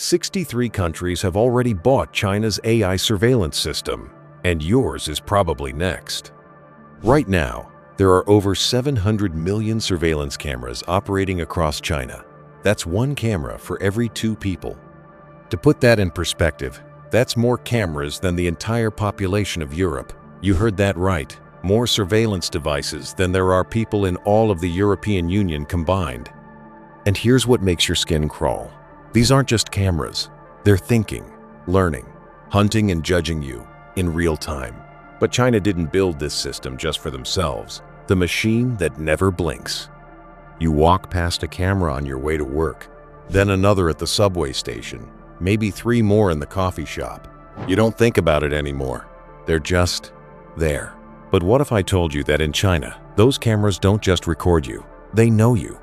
63 countries have already bought China's AI surveillance system, and yours is probably next. Right now, there are over 700 million surveillance cameras operating across China. That's one camera for every 2 people. To put that in perspective, that's more cameras than the entire population of Europe. You heard that right, more surveillance devices than there are people in all of the European Union combined. And here's what makes your skin crawl. These aren't just cameras. They're thinking, learning, hunting and judging you in real time. But China didn't build this system just for themselves. The machine that never blinks. You walk past a camera on your way to work, then another at the subway station, maybe 3 more in the coffee shop. You don't think about it anymore. They're just there. But what if I told you that in China, those cameras don't just record you, they know you.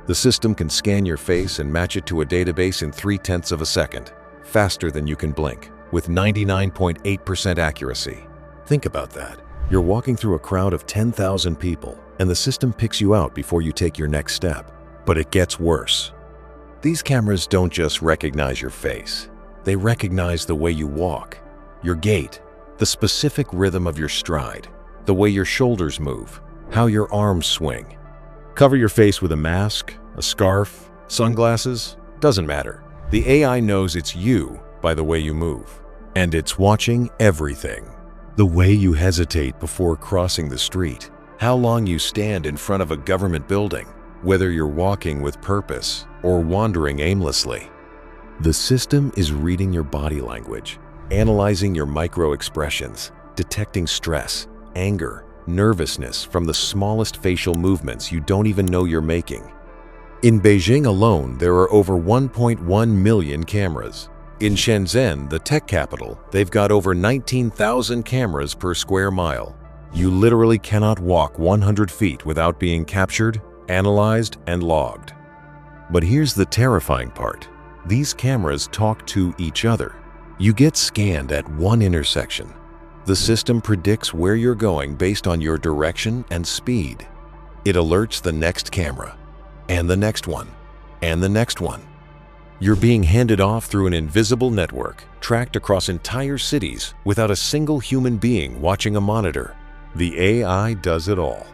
The system can scan your face and match it to a database in 0.3 of a second, faster than you can blink, with 99.8% accuracy. Think about that. You're walking through a crowd of 10,000 people, and the system picks you out before you take your next step. But it gets worse. These cameras don't just recognize your face. They recognize the way you walk, your gait, the specific rhythm of your stride, the way your shoulders move, how your arms swing. Cover your face with a mask, a scarf, sunglasses, doesn't matter. The AI knows it's you by the way you move, and it's watching everything. The way you hesitate before crossing the street, how long you stand in front of a government building, whether you're walking with purpose or wandering aimlessly. The system is reading your body language, analyzing your micro-expressions, detecting stress, anger, nervousness from the smallest facial movements you don't even know you're making. In Beijing alone, there are over 1.1 million cameras. In Shenzhen, the tech capital, they've got over 19,000 cameras per square mile. You literally cannot walk 100 feet without being captured, analyzed, and logged. But here's the terrifying part. These cameras talk to each other. You get scanned at one intersection. The system predicts where you're going based on your direction and speed. It alerts the next camera, and the next one, and the next one. You're being handed off through an invisible network, tracked across entire cities without a single human being watching a monitor. The AI does it all.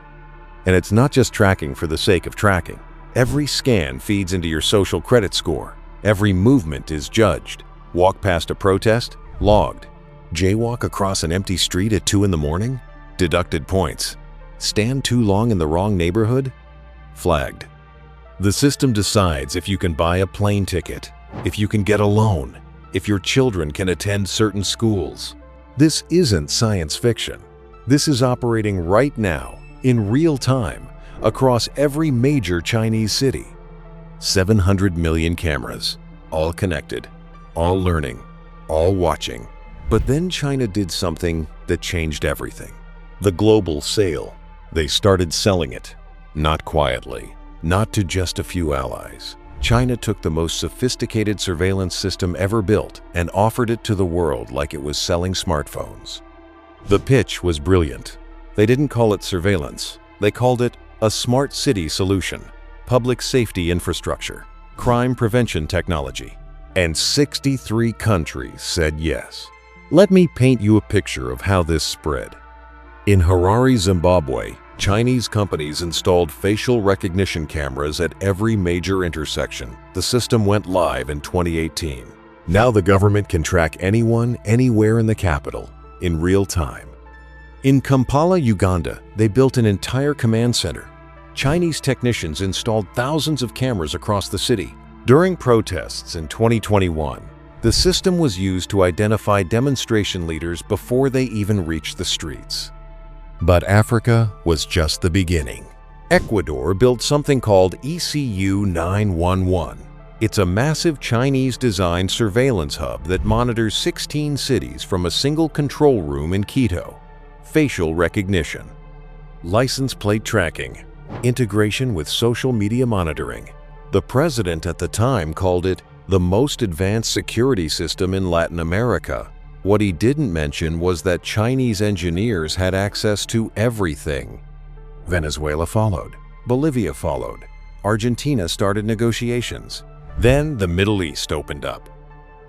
And it's not just tracking for the sake of tracking. Every scan feeds into your social credit score. Every movement is judged. Walk past a protest? Logged. Jaywalk across an empty street at 2 in the morning? Deducted points. Stand too long in the wrong neighborhood? Flagged. The system decides if you can buy a plane ticket, if you can get a loan, if your children can attend certain schools. This isn't science fiction. This is operating right now, in real time, across every major Chinese city. 700 million cameras, all connected, all learning, all watching. But then China did something that changed everything. The global sale. They started selling it, not quietly, not to just a few allies. China took the most sophisticated surveillance system ever built and offered it to the world like it was selling smartphones. The pitch was brilliant. They didn't call it surveillance. They called it a smart city solution, public safety infrastructure, crime prevention technology. And 63 countries said yes. Let me paint you a picture of how this spread. In Harare, Zimbabwe, Chinese companies installed facial recognition cameras at every major intersection. The system went live in 2018. Now the government can track anyone, anywhere in the capital, in real time. In Kampala, Uganda, they built an entire command center. Chinese technicians installed thousands of cameras across the city. During protests in 2021, the system was used to identify demonstration leaders before they even reached the streets. But Africa was just the beginning. Ecuador built something called ECU 911. It's a massive Chinese-designed surveillance hub that monitors 16 cities from a single control room in Quito. Facial recognition, license plate tracking, integration with social media monitoring. The president at the time called it the most advanced security system in Latin America. What he didn't mention was that Chinese engineers had access to everything. Venezuela followed. Bolivia followed. Argentina started negotiations. Then the Middle East opened up.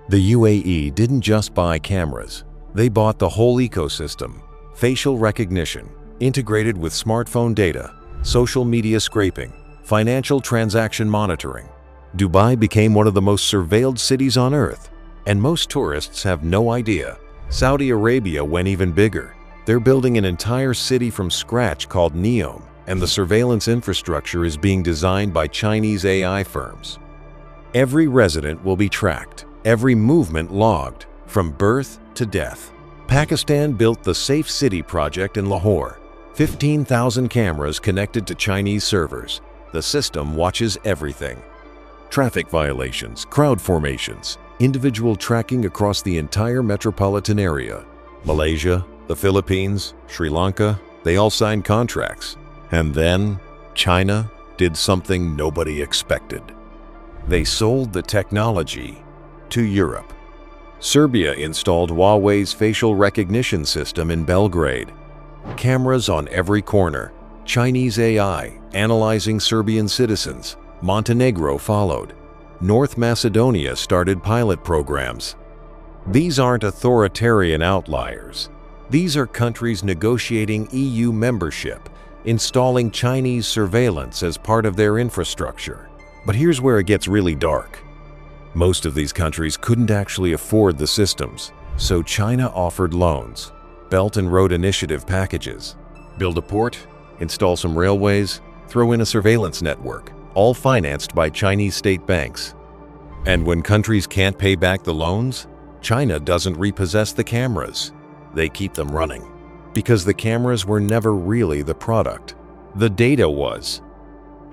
The UAE didn't just buy cameras. They bought the whole ecosystem: facial recognition, integrated with smartphone data, social media scraping, financial transaction monitoring. Dubai became one of the most surveilled cities on Earth, and most tourists have no idea. Saudi Arabia went even bigger. They're building an entire city from scratch called NEOM, and the surveillance infrastructure is being designed by Chinese AI firms. Every resident will be tracked, every movement logged, from birth to death. Pakistan built the Safe City project in Lahore. 15,000 cameras connected to Chinese servers. The system watches everything: traffic violations, crowd formations, individual tracking across the entire metropolitan area. Malaysia, the Philippines, Sri Lanka, they all signed contracts. And then China did something nobody expected. They sold the technology to Europe. Serbia installed Huawei's facial recognition system in Belgrade. Cameras on every corner. Chinese AI analyzing Serbian citizens. Montenegro followed. North Macedonia started pilot programs. These aren't authoritarian outliers. These are countries negotiating EU membership, installing Chinese surveillance as part of their infrastructure. But here's where it gets really dark. Most of these countries couldn't actually afford the systems, so China offered loans, Belt and Road Initiative packages. Build a port, install some railways, throw in a surveillance network, all financed by Chinese state banks. And when countries can't pay back the loans, China doesn't repossess the cameras. They keep them running. Because the cameras were never really the product. The data was.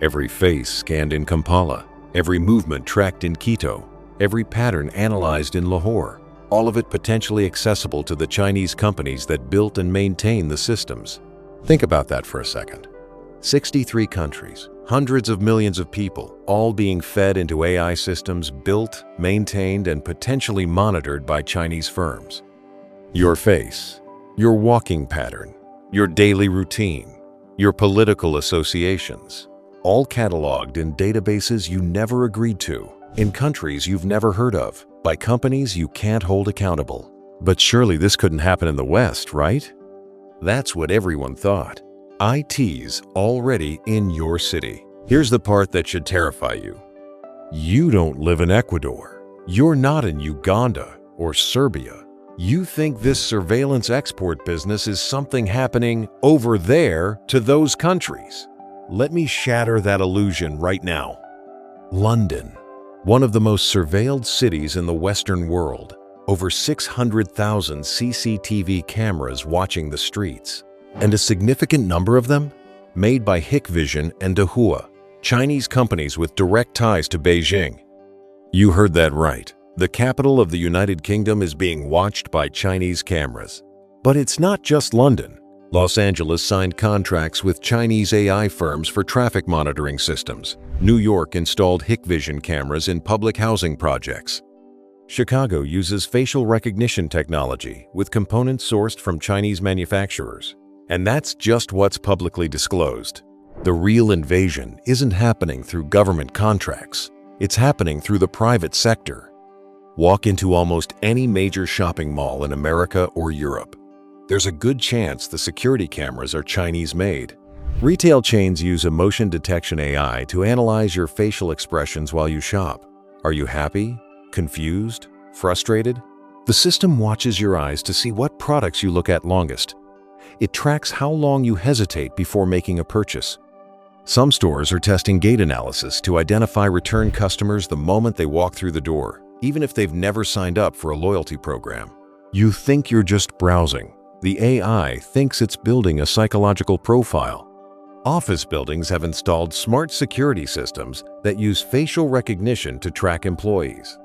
Every face scanned in Kampala, every movement tracked in Quito, every pattern analyzed in Lahore, all of it potentially accessible to the Chinese companies that built and maintain the systems. Think about that for a second. 63 countries, hundreds of millions of people, all being fed into AI systems built, maintained, and potentially monitored by Chinese firms. Your face, your walking pattern, your daily routine, your political associations, all cataloged in databases you never agreed to, in countries you've never heard of, by companies you can't hold accountable. But surely this couldn't happen in the West, right? That's what everyone thought. IT's already in your city. Here's the part that should terrify you. You don't live in Ecuador. You're not in Uganda or Serbia. You think this surveillance export business is something happening over there to those countries. Let me shatter that illusion right now. London, one of the most surveilled cities in the Western world. Over 600,000 CCTV cameras watching the streets. And a significant number of them made by Hikvision and Dahua, Chinese companies with direct ties to Beijing. You heard that right. The capital of the United Kingdom is being watched by Chinese cameras. But it's not just London. Los Angeles signed contracts with Chinese AI firms for traffic monitoring systems. New York installed Hikvision cameras in public housing projects. Chicago uses facial recognition technology with components sourced from Chinese manufacturers. And that's just what's publicly disclosed. The real invasion isn't happening through government contracts. It's happening through the private sector. Walk into almost any major shopping mall in America or Europe. There's a good chance the security cameras are Chinese-made. Retail chains use emotion detection AI to analyze your facial expressions while you shop. Are you happy? Confused? Frustrated? The system watches your eyes to see what products you look at longest. It tracks how long you hesitate before making a purchase. Some stores are testing gait analysis to identify return customers the moment they walk through the door, even if they've never signed up for a loyalty program. You think you're just browsing. The AI thinks it's building a psychological profile. Office buildings have installed smart security systems that use facial recognition to track employees.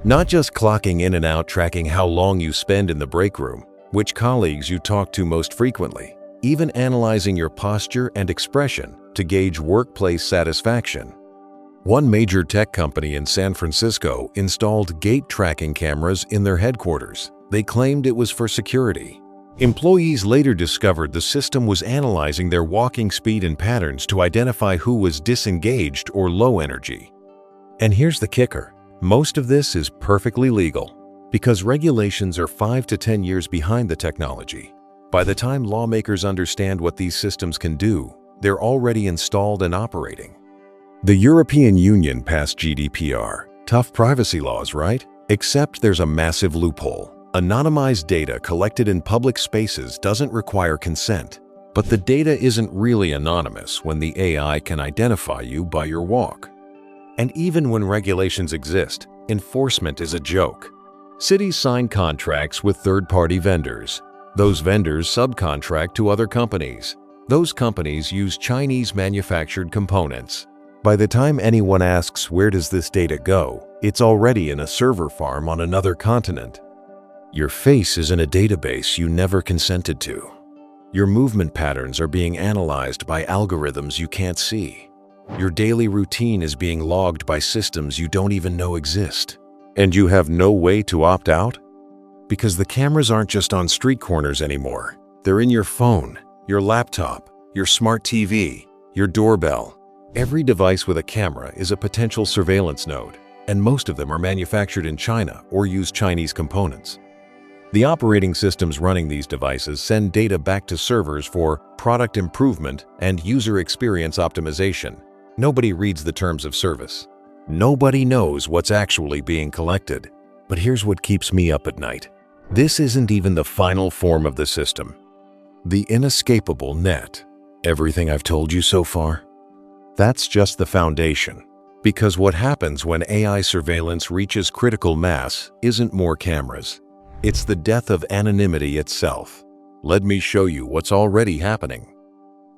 Not just clocking in and out, tracking how long you spend in the break room, which colleagues you talk to most frequently, even analyzing your posture and expression to gauge workplace satisfaction. One major tech company in San Francisco installed gait tracking cameras in their headquarters. They claimed it was for security. Employees later discovered the system was analyzing their walking speed and patterns to identify who was disengaged or low energy. And here's the kicker. Most of this is perfectly legal because regulations are 5 to 10 years behind the technology. By the time lawmakers understand what these systems can do, they're already installed and operating. The European Union passed GDPR. Tough privacy laws, right? Except there's a massive loophole. Anonymized data collected in public spaces doesn't require consent. But the data isn't really anonymous when the AI can identify you by your walk. And even when regulations exist, enforcement is a joke. Cities sign contracts with third-party vendors. Those vendors subcontract to other companies. Those companies use Chinese-manufactured components. By the time anyone asks, where does this data go, it's already in a server farm on another continent. Your face is in a database you never consented to. Your movement patterns are being analyzed by algorithms you can't see. Your daily routine is being logged by systems you don't even know exist. And you have no way to opt out? Because the cameras aren't just on street corners anymore. They're in your phone, your laptop, your smart TV, your doorbell. Every device with a camera is a potential surveillance node, and most of them are manufactured in China or use Chinese components. The operating systems running these devices send data back to servers for product improvement and user experience optimization. Nobody reads the terms of service. Nobody knows what's actually being collected. But here's what keeps me up at night. This isn't even the final form of the system. The inescapable net. Everything I've told you so far? That's just the foundation. Because what happens when AI surveillance reaches critical mass isn't more cameras. It's the death of anonymity itself. Let me show you what's already happening.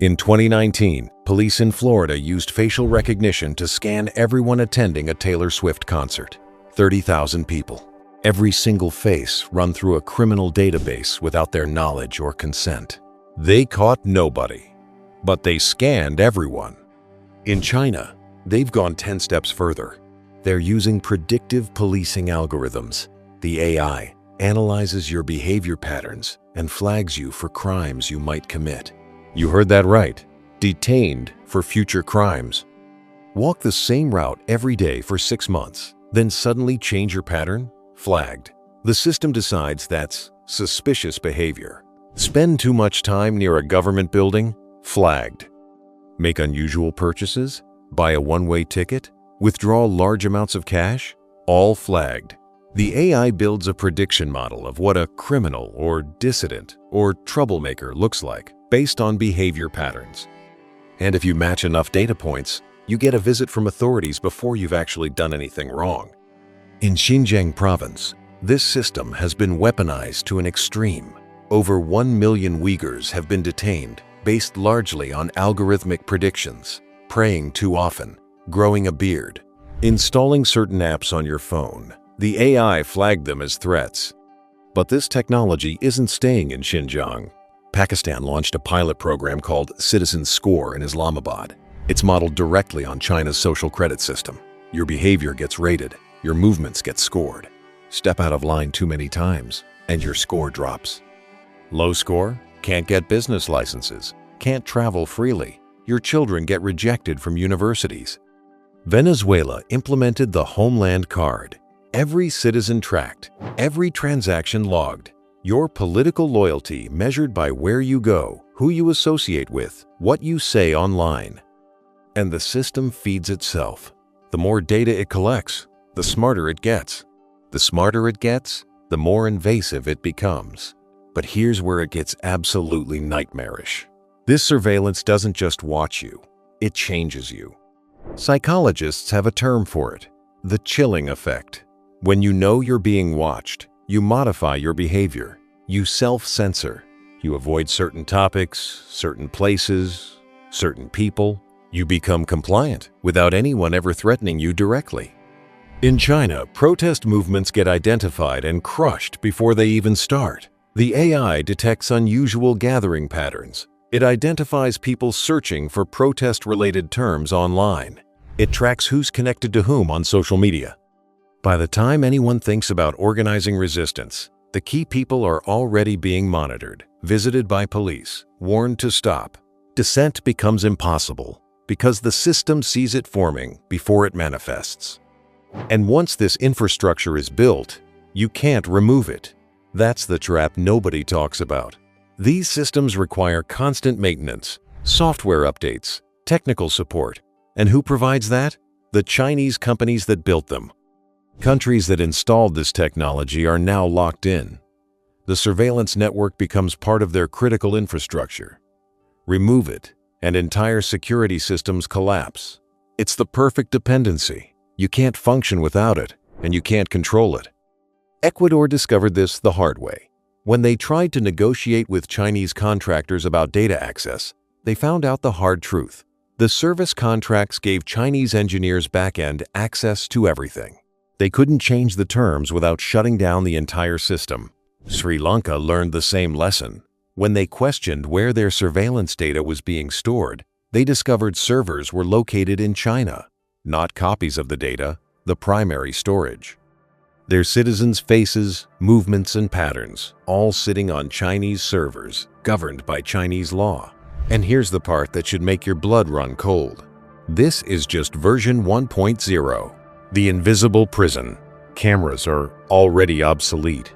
In 2019, police in Florida used facial recognition to scan everyone attending a Taylor Swift concert. 30,000 people. Every single face run through a criminal database without their knowledge or consent. They caught nobody, but they scanned everyone. In China, they've gone 10 steps further. They're using predictive policing algorithms. The AI analyzes your behavior patterns and flags you for crimes you might commit. You heard that right. Detained for future crimes. Walk the same route every day for 6 months, then suddenly change your pattern? Flagged. The system decides that's suspicious behavior. Spend too much time near a government building? Flagged. Make unusual purchases? Buy a one-way ticket? Withdraw large amounts of cash? All flagged. The AI builds a prediction model of what a criminal or dissident or troublemaker looks like based on behavior patterns. And if you match enough data points, you get a visit from authorities before you've actually done anything wrong. In Xinjiang province, this system has been weaponized to an extreme. Over 1 million Uyghurs have been detained based largely on algorithmic predictions, praying too often, growing a beard, installing certain apps on your phone. The AI flagged them as threats. But this technology isn't staying in Xinjiang. Pakistan launched a pilot program called Citizen Score in Islamabad. It's modeled directly on China's social credit system. Your behavior gets rated, your movements get scored. Step out of line too many times, and your score drops. Low score? Can't get business licenses, can't travel freely. Your children get rejected from universities. Venezuela implemented the Homeland Card. Every citizen tracked, every transaction logged. Your political loyalty measured by where you go, who you associate with, what you say online. And the system feeds itself. The more data it collects, the smarter it gets. The smarter it gets, the more invasive it becomes. But here's where it gets absolutely nightmarish. This surveillance doesn't just watch you, it changes you. Psychologists have a term for it, the chilling effect. When you know you're being watched, you modify your behavior. You self-censor. You avoid certain topics, certain places, certain people. You become compliant without anyone ever threatening you directly. In China, protest movements get identified and crushed before they even start. The AI detects unusual gathering patterns. It identifies people searching for protest-related terms online. It tracks who's connected to whom on social media. By the time anyone thinks about organizing resistance, the key people are already being monitored, visited by police, warned to stop. Dissent becomes impossible because the system sees it forming before it manifests. And once this infrastructure is built, you can't remove it. That's the trap nobody talks about. These systems require constant maintenance, software updates, technical support. And who provides that? The Chinese companies that built them. Countries that installed this technology are now locked in. The surveillance network becomes part of their critical infrastructure. Remove it, and entire security systems collapse. It's the perfect dependency. You can't function without it, and you can't control it. Ecuador discovered this the hard way. When they tried to negotiate with Chinese contractors about data access, they found out the hard truth. The service contracts gave Chinese engineers back-end access to everything. They couldn't change the terms without shutting down the entire system. Sri Lanka learned the same lesson. When they questioned where their surveillance data was being stored, they discovered servers were located in China, not copies of the data, the primary storage. Their citizens' faces, movements, and patterns, all sitting on Chinese servers, governed by Chinese law. And here's the part that should make your blood run cold. This is just version 1.0. The invisible prison. Cameras are already obsolete.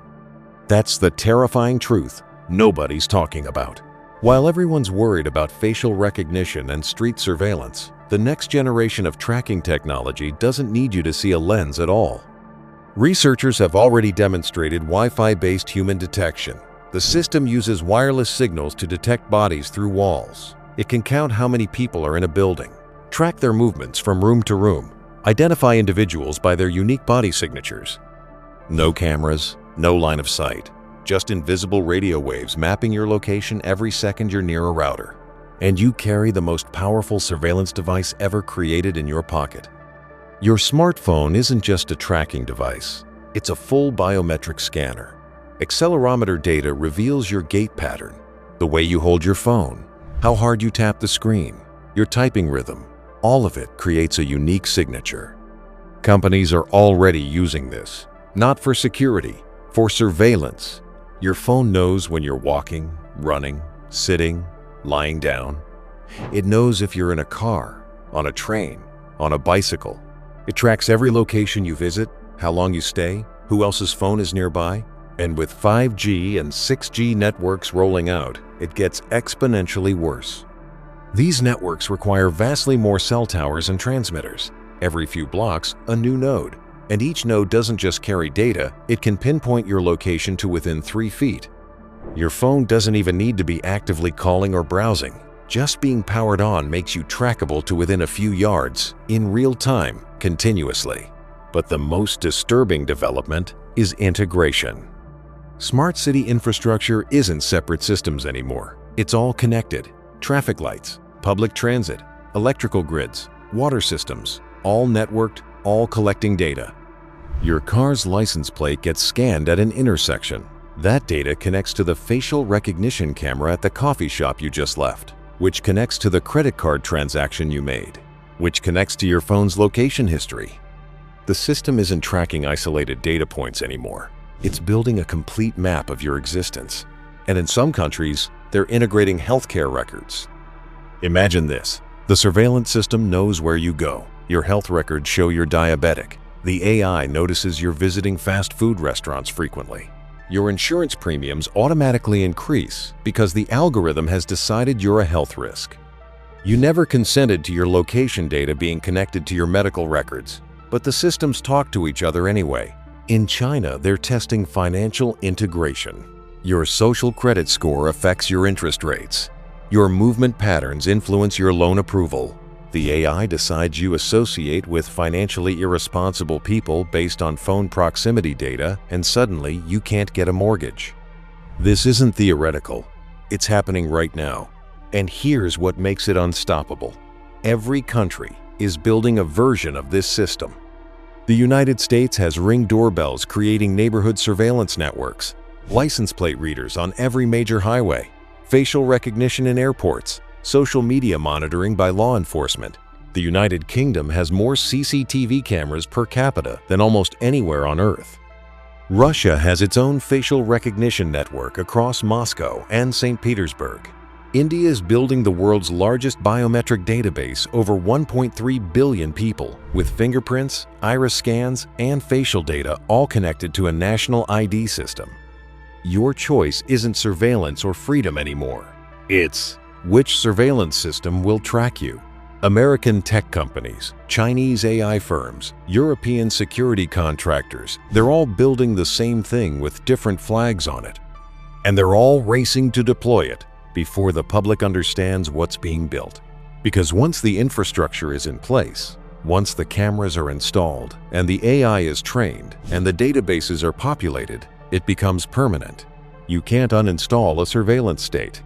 That's the terrifying truth nobody's talking about. While everyone's worried about facial recognition and street surveillance, the next generation of tracking technology doesn't need you to see a lens at all. Researchers have already demonstrated Wi-Fi-based human detection. The system uses wireless signals to detect bodies through walls. It can count how many people are in a building, track their movements from room to room, identify individuals by their unique body signatures. No cameras, no line of sight, just invisible radio waves mapping your location every second you're near a router. And you carry the most powerful surveillance device ever created in your pocket. Your smartphone isn't just a tracking device. It's a full biometric scanner. Accelerometer data reveals your gait pattern, the way you hold your phone, how hard you tap the screen, your typing rhythm. All of it creates a unique signature. Companies are already using this, not for security, for surveillance. Your phone knows when you're walking, running, sitting, lying down. It knows if you're in a car, on a train, on a bicycle. It tracks every location you visit, how long you stay, who else's phone is nearby. And with 5G and 6G networks rolling out, it gets exponentially worse. These networks require vastly more cell towers and transmitters. Every few blocks, a new node. And each node doesn't just carry data, it can pinpoint your location to within 3 feet. Your phone doesn't even need to be actively calling or browsing. Just being powered on makes you trackable to within a few yards, in real time, continuously. But the most disturbing development is integration. Smart city infrastructure isn't separate systems anymore. It's all connected. Traffic lights, public transit, electrical grids, water systems, all networked, all collecting data. Your car's license plate gets scanned at an intersection. That data connects to the facial recognition camera at the coffee shop you just left, which connects to the credit card transaction you made, which connects to your phone's location history. The system isn't tracking isolated data points anymore. It's building a complete map of your existence. And in some countries, they're integrating healthcare records. Imagine this. The surveillance system knows where you go. Your health records show you're diabetic. The AI notices you're visiting fast food restaurants frequently. Your insurance premiums automatically increase because the algorithm has decided you're a health risk. You never consented to your location data being connected to your medical records, but the systems talk to each other anyway. In China, they're testing financial integration. Your social credit score affects your interest rates. Your movement patterns influence your loan approval. The AI decides you associate with financially irresponsible people based on phone proximity data, and suddenly you can't get a mortgage. This isn't theoretical. It's happening right now. And here's what makes it unstoppable. Every country is building a version of this system. The United States has Ring doorbells creating neighborhood surveillance networks, license plate readers on every major highway, facial recognition in airports, social media monitoring by law enforcement. The United Kingdom has more CCTV cameras per capita than almost anywhere on Earth. Russia has its own facial recognition network across Moscow and St. Petersburg. India is building the world's largest biometric database, over 1.3 billion people, with fingerprints, iris scans, and facial data all connected to a national ID system. Your choice isn't surveillance or freedom anymore. It's which surveillance system will track you. American tech companies, Chinese AI firms, European security contractors, they're all building the same thing with different flags on it. And they're all racing to deploy it before the public understands what's being built. Because once the infrastructure is in place, once the cameras are installed and the AI is trained and the databases are populated, it becomes permanent. You can't uninstall a surveillance state.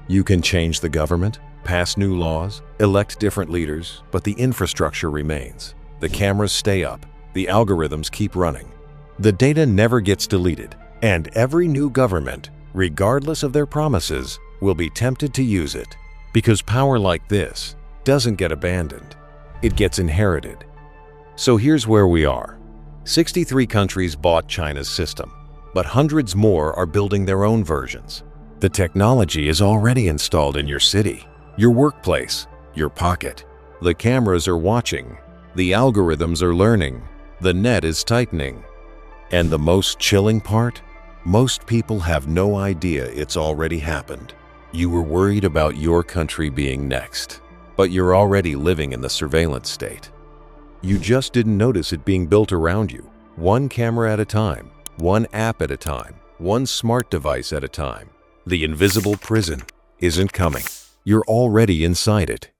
You can change the government, pass new laws, elect different leaders, but the infrastructure remains. The cameras stay up, the algorithms keep running. The data never gets deleted, and every new government, regardless of their promises, will be tempted to use it. Because power like this doesn't get abandoned, it gets inherited. So here's where we are. 63 countries bought China's system, but hundreds more are building their own versions. The technology is already installed in your city, your workplace, your pocket. The cameras are watching, the algorithms are learning, the net is tightening. And the most chilling part? Most people have no idea it's already happened. You were worried about your country being next, but you're already living in the surveillance state. You just didn't notice it being built around you, one camera at a time, one app at a time, one smart device at a time. The invisible prison isn't coming. You're already inside it.